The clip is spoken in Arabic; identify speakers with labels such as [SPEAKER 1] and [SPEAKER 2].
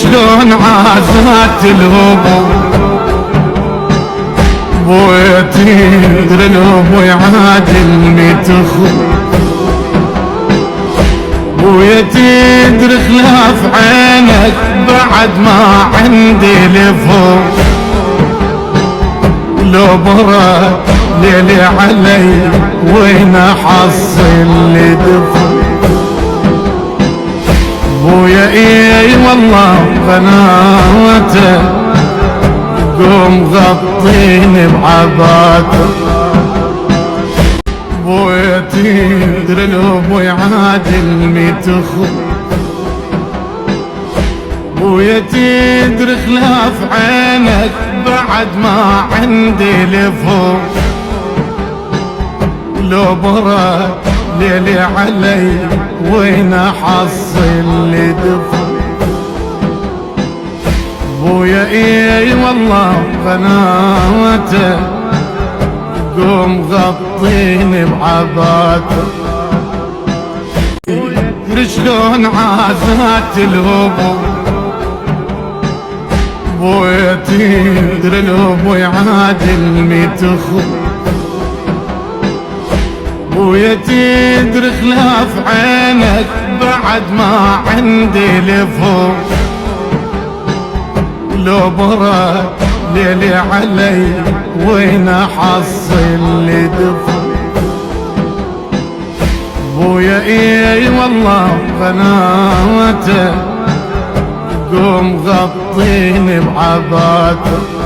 [SPEAKER 1] شلون عازت الهبو بويا تدري الهبو يعادل 100 اخو بويا تدري خلاف عينك بعد ما عندي لفوق لو برا ليلي علي وين احصل لي دفو بويا اي والله قناته قوم غطيني بعباته بويا تدري الابو يعادل 100 اخو بويا تدري خلاف عينك بعد ما عندي لفوق لو برا ليلي علي وين احصل لي دفو بويا اي والله قناته قوم غطيني بعباته شلون عازت الهبو بويا تدري الهبو يعادل 100 اخو بويا تدري خلاف عينك بعد ما عندي لفوق لو برا ليلي علي وين احصل لي دفو بويا اي والله قناته قوم غطيني بعباته